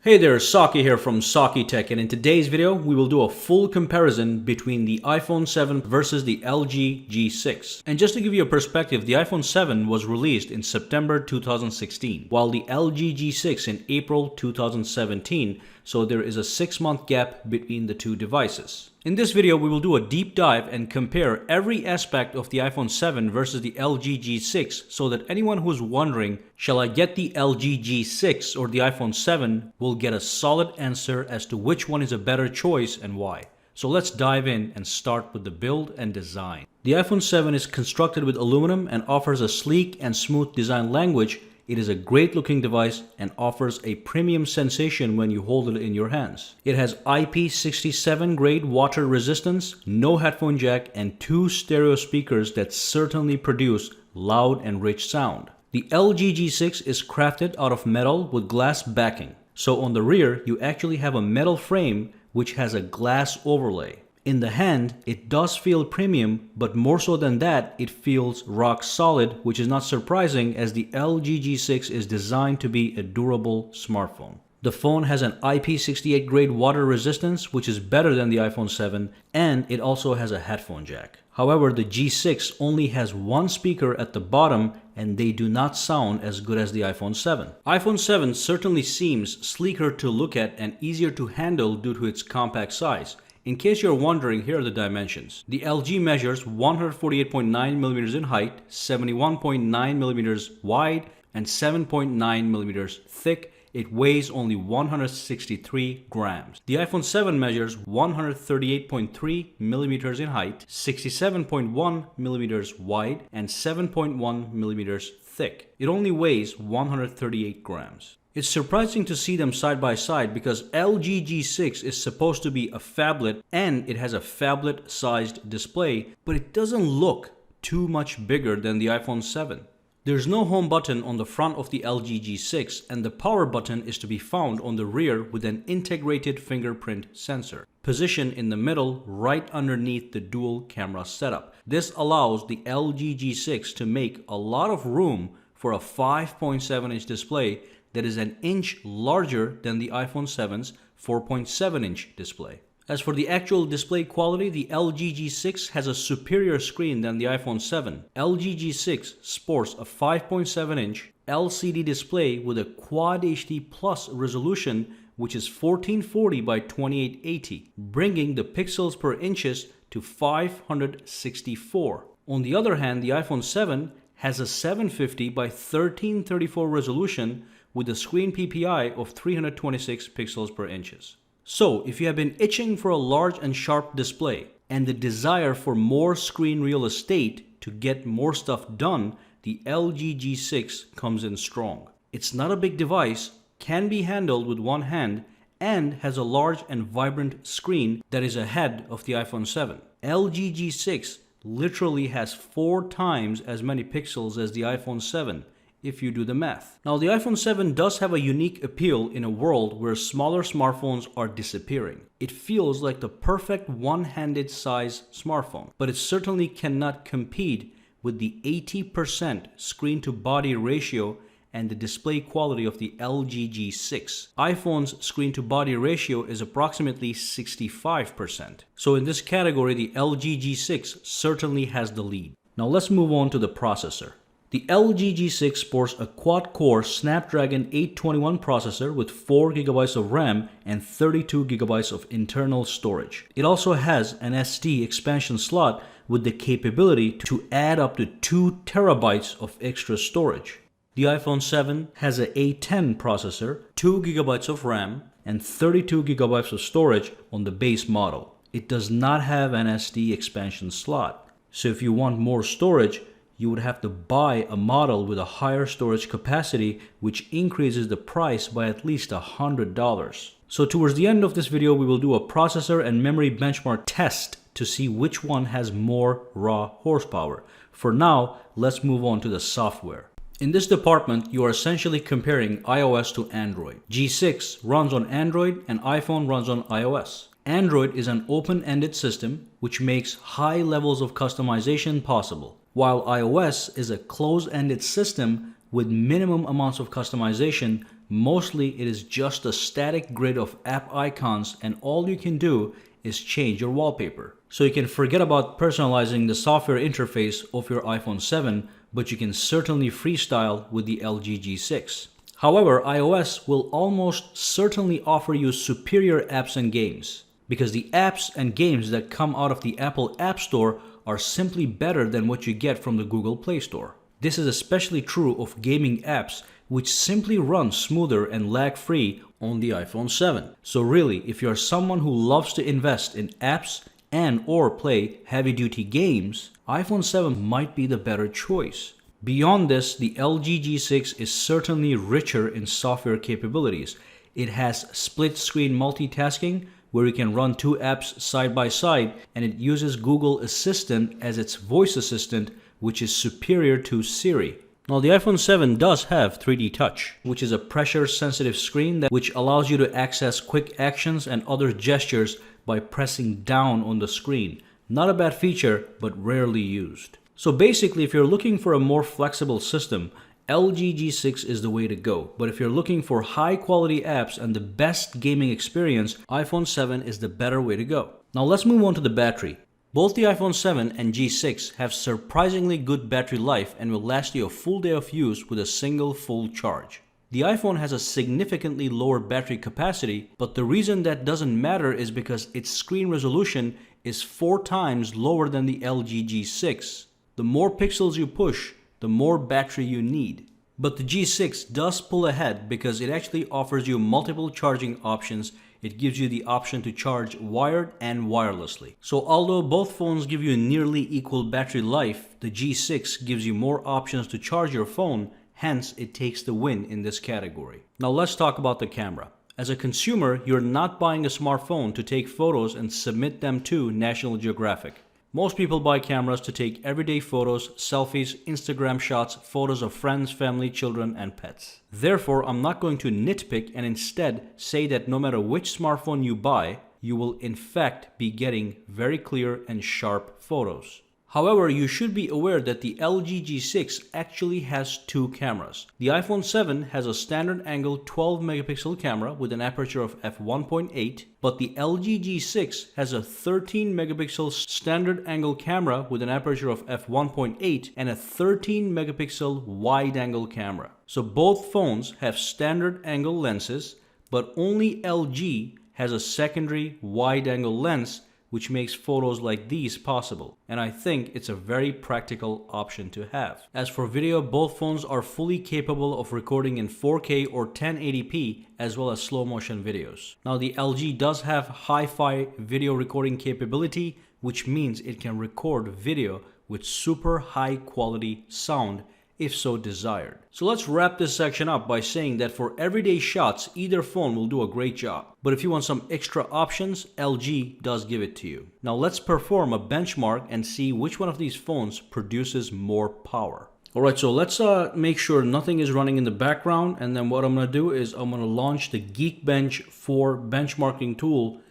Hey there, Saki here from Saki Tech, and in today's video we will do a full comparison between the iPhone 7 versus the LG G6. And just to give you a perspective, the iPhone 7 was released in September 2016, while the LG G6 in April 2017, so there is a 6-month gap between the two devices. In this video, we will do a deep dive and compare every aspect of the iPhone 7 versus the LG G6 so that anyone who's wondering, shall I get the LG G6 or the iPhone 7, will get a solid answer as to which one is a better choice and why. So let's dive in and start with the build and design. The iPhone 7 is constructed with aluminum and offers a sleek and smooth design language. It is a great looking device and offers a premium sensation when you hold it in your hands. It has IP67 grade water resistance, no headphone jack, and 2 stereo speakers that certainly produce loud and rich sound. The LG G6 is crafted out of metal with glass backing. So on the rear, you actually have a metal frame which has a glass overlay. In the hand, it does feel premium, but more so than that, it feels rock solid, which is not surprising as the LG G6 is designed to be a durable smartphone. The phone has an IP68 grade water resistance, which is better than the iPhone 7, and it also has a headphone jack. However, the G6 only has one speaker at the bottom and they do not sound as good as the iPhone 7. iPhone 7 certainly seems sleeker to look at and easier to handle due to its compact size. In case you're wondering, here are the dimensions. The LG measures 148.9mm in height, 71.9mm wide, and 7.9mm thick. It weighs only 163 grams. The iPhone 7 measures 138.3mm in height, 67.1mm wide, and 7.1mm thick. It only weighs 138 grams. It's surprising to see them side by side because LG G6 is supposed to be a phablet and it has a phablet-sized display, but it doesn't look too much bigger than the iPhone 7. There's no home button on the front of the LG G6 and the power button is to be found on the rear with an integrated fingerprint sensor, positioned in the middle right underneath the dual camera setup. This allows the LG G6 to make a lot of room for a 5.7-inch display that is an inch larger than the iPhone 7's 4.7-inch display. As for the actual display quality, the LG G6 has a superior screen than the iPhone 7. LG G6 sports a 5.7-inch LCD display with a Quad HD Plus resolution which is 1440 by 2880, bringing the pixels per inches to 564. On the other hand, the iPhone 7 has a 750 by 1334 resolution with a screen PPI of 326 pixels per inches. So, if you have been itching for a large and sharp display and the desire for more screen real estate to get more stuff done, the LG G6 comes in strong. It's not a big device, can be handled with one hand, and has a large and vibrant screen that is ahead of the iPhone 7. LG G6 literally has 4 times as many pixels as the iPhone 7. If you do the math. Now, the iPhone 7 does have a unique appeal in a world where smaller smartphones are disappearing. It feels like the perfect one-handed size smartphone, but it certainly cannot compete with the 80% screen-to-body ratio and the display quality of the LG G6. iPhone's screen-to-body ratio is approximately 65%. So in this category, the LG G6 certainly has the lead. Now let's move on to the processor. The LG G6 sports a quad-core Snapdragon 821 processor with 4GB of RAM and 32GB of internal storage. It also has an SD expansion slot with the capability to add up to 2TB of extra storage. The iPhone 7 has an A10 processor, 2GB of RAM, and 32GB of storage on the base model. It does not have an SD expansion slot, so if you want more storage, you would have to buy a model with a higher storage capacity, which increases the price by at least $100. So towards the end of this video, we will do a processor and memory benchmark test to see which one has more raw horsepower. For now, let's move on to the software. In this department, you are essentially comparing iOS to Android. G6 runs on Android and iPhone runs on iOS. Android is an open-ended system which makes high levels of customization possible, while iOS is a closed-ended system with minimum amounts of customization Mostly it is just a static grid of app icons, and all you can do is change your wallpaper. So you can forget about personalizing the software interface of your iPhone 7, but you can certainly freestyle with the LG G6. However, iOS will almost certainly offer you superior apps and games, because the apps and games that come out of the Apple App Store are simply better than what you get from the Google Play Store. This is especially true of gaming apps, which simply run smoother and lag-free on the iPhone 7. So really, if you're someone who loves to invest in apps and or play heavy-duty games, iPhone 7 might be the better choice. Beyond this, the LG G6 is certainly richer in software capabilities. It has split-screen multitasking, where you can run two apps side by side, and it uses Google Assistant as its voice assistant, which is superior to Siri. Now the iPhone 7 does have 3D Touch, which is a pressure-sensitive screen which allows you to access quick actions and other gestures by pressing down on the screen. Not a bad feature, but rarely used. So basically, if you're looking for a more flexible system, LG G6 is the way to go. But if you're looking for high-quality apps and the best gaming experience, iPhone 7 is the better way to go. Now let's move on to the battery. Both the iPhone 7 and G6 have surprisingly good battery life and will last you a full day of use with a single full charge. The iPhone has a significantly lower battery capacity, but the reason that doesn't matter is because its screen resolution is 4 times lower than the LG G6. The more pixels you push, the more battery you need. But the G6 does pull ahead because it actually offers you multiple charging options. It gives you the option to charge wired and wirelessly. So although both phones give you nearly equal battery life, the G6 gives you more options to charge your phone, hence it takes the win in this category. Now let's talk about the camera. As a consumer, you're not buying a smartphone to take photos and submit them to National Geographic. Most people buy cameras to take everyday photos, selfies, Instagram shots, photos of friends, family, children, and pets. Therefore, I'm not going to nitpick and instead say that no matter which smartphone you buy, you will in fact be getting very clear and sharp photos. However, you should be aware that the LG G6 actually has two cameras. The iPhone 7 has a standard angle 12 megapixel camera with an aperture of f1.8, but the LG G6 has a 13 megapixel standard angle camera with an aperture of f1.8 and a 13 megapixel wide angle camera. So both phones have standard angle lenses, but only LG has a secondary wide angle lens, which makes photos like these possible. And I think it's a very practical option to have. As for video, both phones are fully capable of recording in 4K or 1080p as well as slow motion videos. Now the LG does have hi-fi video recording capability, which means it can record video with super high quality sound if so desired. So let's wrap this section up by saying that for everyday shots, either phone will do a great job. But if you want some extra options, LG does give it to you. Now let's perform a benchmark and see which one of these phones produces more power. Alright, so let's make sure nothing is running in the background, and then what I'm going to do is I'm going to launch the Geekbench 4 benchmarking tool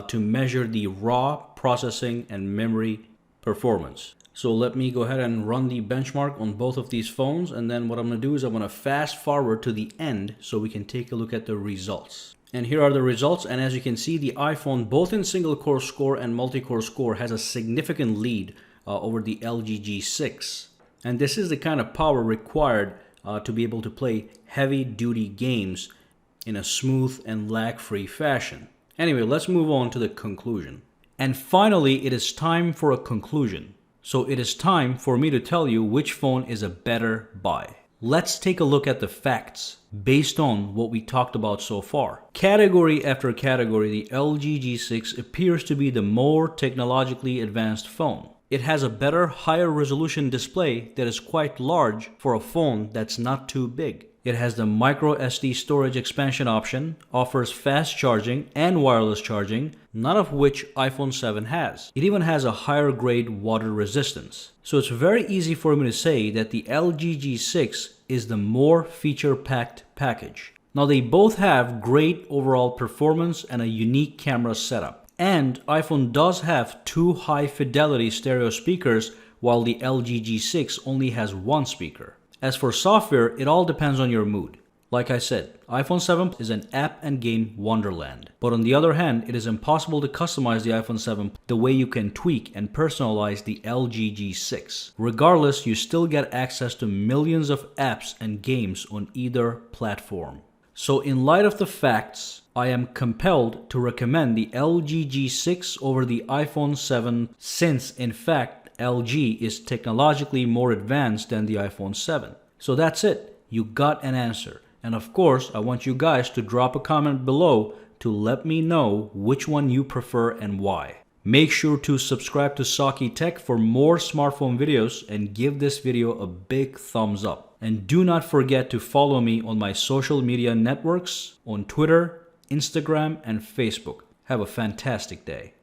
to measure the raw processing and memory performance. So let me go ahead and run the benchmark on both of these phones, and then what I'm going to do is I'm going to fast forward to the end so we can take a look at the results. And here are the results, and as you can see, the iPhone, both in single core score and multi-core score, has a significant lead over the LG G6. And this is the kind of power required to be able to play heavy-duty games in a smooth and lag-free fashion. Anyway, let's move on to the conclusion. And finally, it is time for a conclusion. So it is time for me to tell you which phone is a better buy. Let's take a look at the facts based on what we talked about so far. Category after category, the LG G6 appears to be the more technologically advanced phone. It has a better, higher resolution display that is quite large for a phone that's not too big. It has the micro SD storage expansion option, offers fast charging and wireless charging, none of which iPhone 7 has. It even has a higher grade water resistance. So it's very easy for me to say that the LG G6 is the more feature-packed package. Now they both have great overall performance and a unique camera setup. And iPhone does have two high fidelity stereo speakers, while the LG G6 only has one speaker. As for software, it all depends on your mood. Like I said, iPhone 7 is an app and game wonderland. But on the other hand, it is impossible to customize the iPhone 7 the way you can tweak and personalize the LG G6. Regardless, you still get access to millions of apps and games on either platform. So in light of the facts, I am compelled to recommend the LG G6 over the iPhone 7 since in fact LG is technologically more advanced than the iPhone 7. So that's it. You got an answer. And of course, I want you guys to drop a comment below to let me know which one you prefer and why. Make sure to subscribe to Saki Tech for more smartphone videos and give this video a big thumbs up. And do not forget to follow me on my social media networks on Twitter, Instagram, and Facebook. Have a fantastic day.